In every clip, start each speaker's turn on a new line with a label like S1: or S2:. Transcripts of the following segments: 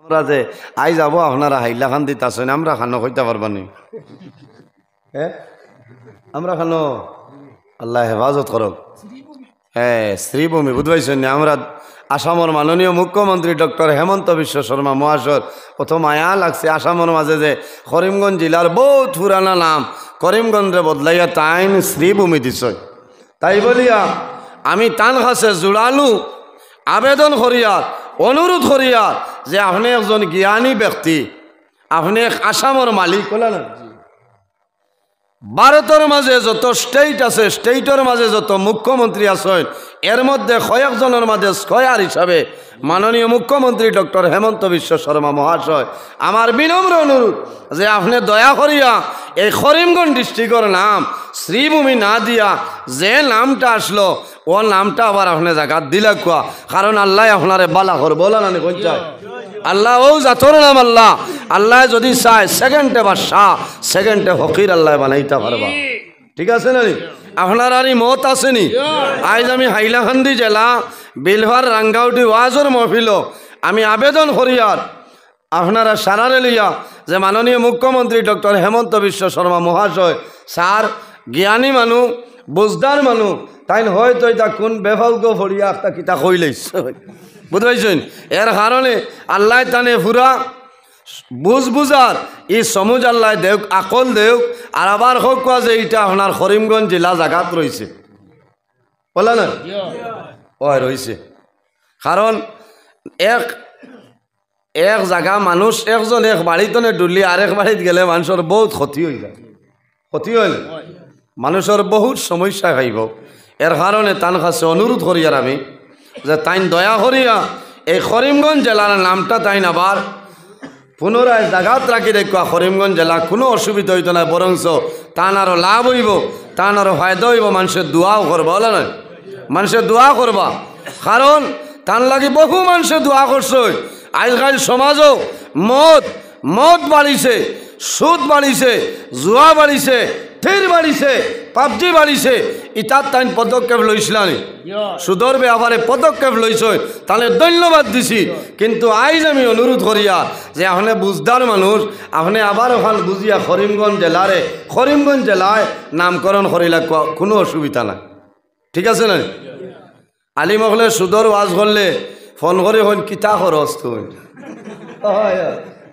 S1: ওরা যে আই যাব আপনারা হাইলা খান দিতেছেন আমরা খানো হইতে পারবানি হ্যাঁ আমরা খানো আল্লাহ হেফাজত করক হ্যাঁ শ্রীভূমি বুঝবাইছেন আমরা আসামের মাননীয় মুখ্যমন্ত্রী ডক্টর হেমন্ত বিশ্ব শর্মা মহাশয় প্রথম আয়া লাগছে আসামের মাঝে যে করিমগঞ্জ জেলার বহুত পুরানা নাম করিমগঞ্জে বদলাইয়া তাইন শ্রীভূমি দিছ তাই বলিয়া আমি তান কাছে জোড়ালু আবেদন করিয়া অনুরোধ করিয়া যে আপনি একজন জ্ঞানী ব্যক্তি আপনি আসামের মালিক হলেন ভারতের মাঝে যত স্টেট আছে স্টেটের মাঝে যত মুখ্যমন্ত্রী আছেন এর মধ্যে কয়েকজনের মাঝে স্কয়ার হিসাবে মাননীয় মুখ্যমন্ত্রী ডক্টর হেমন্ত বিশ্ব শর্মা মহাশয় আমার বিনম্র অনুরোধ যে আপনি দয়া করিয়া এই করিমগঞ্জ ডিস্ট্রিক্টের নাম শ্রীভূমি না দিয়া যে নামটা আসলো ও নামটা আবার আপনি জায়গা দিলা কোয়া কারণ আল্লাহ আপনারে বালা করবো বলা না কোন চাই আল্লাহ ও জাতর নাম আল্লাহ আল্লাহ যদি চায় সেকেন্ডে বাদশাহ সেকেন্ডে ফকির আল্লাহ বানাইতে পারবা ঠিক আছে না আপনার আর মত আসেনি আজ আমি হাইলাকান্দি জেলা বিলভার রাঙ্গাউটি ওয়াজর মহফিল আমি আবেদন করিয়ার আপনারা সারারে লিয়া যে মাননীয় মুখ্যমন্ত্রী ডক্টর হেমন্ত বিশ্ব শর্মা মহাশয় স্যার জ্ঞানী মানুষ বুঝদার মানুষ তাই হয়তো এটা কোন বেফালক ফরিয়া একটা কিতা কইলেছ বুঝতে এর কারণে আল্লাহ তানে ফুরা বুঝার এই সমুজ আল্লাহ দেউক আকল দেউক আর আবার হোক কোয়া যে এইটা আপনার করিমগঞ্জ জেলা জায়গাত রয়েছে বলে না ওই রয়েছে কারণ এক এক জায়গা মানুষ একজন এক বাড়িতনে ডুলি আরেক বাড়িত গেলে মানুষের বহুত ক্ষতি হয়ে যায় ক্ষতি হইলে মানুষের বহুত সমস্যা খাইব এর কারণে তান কাছে অনুরোধ করিয়ার আমি যে তাইন দয়া করিয়া এই করিমগঞ্জ জেলার নামটা তাইন আবার পুনরায় জাগাত রাখি দেখা করিমগঞ্জ জেলা কোনো অসুবিধা হইতো না বরঞ্চ তান আরও লাভ হইব তান আরও ফায়দা হইব মানুষের দোয়াও করবা বলে না মানুষের দোয়া করবা কারণ তান লাগি বহু মানুষের দোয়া করছে আজকাল সমাজও মদ বাড়িছে সুদ বাড়িছে জুয়া বাড়িছে ফির বাড়িছে পাবজি বাড়িছে ইতার তাইন পদক্ষেপ লইছিলানি সুদর ব্যাপারে পদক্ষেপ লইছ তাহলে ধন্যবাদ দিছি কিন্তু আইজ আমি অনুরোধ করিয়া যে আপনি বুঝদার মানুষ আপনি আবার ওখান বুঝিয়া করিমগঞ্জ জেলায় নামকরণ করিলে কোনো অসুবিধা নাই ঠিক আছে না আলিমহলে সুদর ওয়াজ করলে ফোন করে হন কিতা খরচ তুই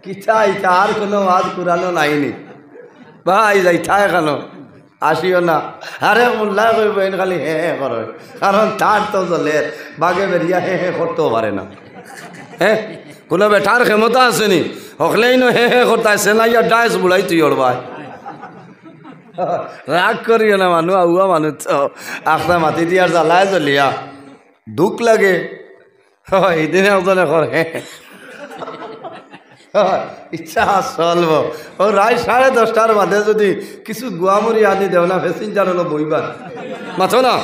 S1: কিতা ইটা আর কোনো ওয়াজ কুরানো নাইনি ভাই যাই থায় কেন আসিও না আরে মোল্লা করবো এন খালি হে হে করো কারণ তার তো জলে বাগে বেরিয়া হে হে করতেও পারে না হ্যাঁ কোনো বেটার ক্ষমতা আসেনি হকলেই নো হে হে করতে আসে না ইয়া ডাইস বুড়াই তুই ওরবাই রাগ করিও না মানুষ আউয়া মানুষ তো আপনার মাতি দিয়ার জ্বালায় জ্বলিয়া দুঃখ লাগে এইদিনে একজনে কর হে ইচ্ছা চলব ও রায় 10:30টার বাদে যদি কিছু গুয়ামুড়ি আনি দেও না প্যাসেঞ্জার হলো বইবার মাথো না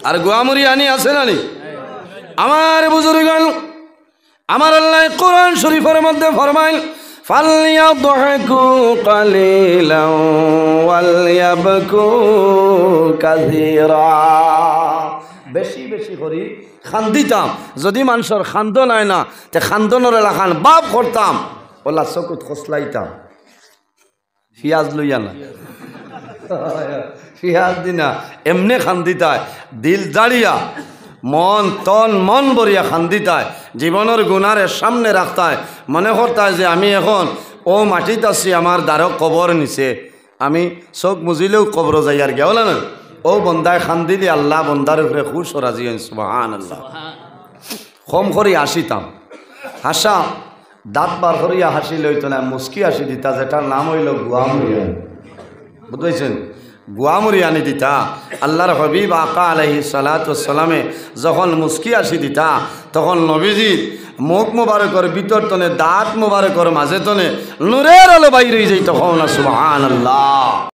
S1: আর গুয়ামুড়ি আনি আছে না নি আমার বুজুর্গণ আমার আল্লাহ কোরআন শরীফের মধ্যে ফরমাইল ফালইয়াদহাকু কালিলান ওয়ালইয়াবকু কাসীরা বেশি বেশি করি খান্দিতাম যদি মানুষের খান্দন হয় না তে খান্দনের এলাকান বাপ করতাম ওলা চকুত খসলাইতাম পিঁয়াজ লইয়া না পিঁয়াজ দিনা এমনি খান্দিতায় দিল দাঁড়িয়া মন ভরিয়া খান্দিতায় জীবনের গুণারে সামনে রাখতায় মনে করতায় যে আমি এখন ও মাটিত আছি আমার দ্বারো কবর নিছে আমি চোখ মুজিলেও কবর যাই আর গেল না ও বন্দায় খান্দি দি আল্লাহ বন্দার উপরে খুশ রাজি সুবহানাল্লাহ কম করি আসিতাম হাসা দাঁত বার করিয়া হাসি লইত না মুস্কি হাসি দিতা যেটার নাম হইল গুয়ামুড়ি বুঝতেছেন গুয়ামুড়ি আনি দিতা আল্লাহর হবিব আকা আলাইহিস সালাতু ওয়াস সালামে যখন মুস্কি হাসি দিতা তখন নবীজি মুখ মুবারকর ভিতর তনে দাঁত মুবারকর মাঝে তনে নূরের আলো বাইরে যাইত সুবহানাল্লাহ।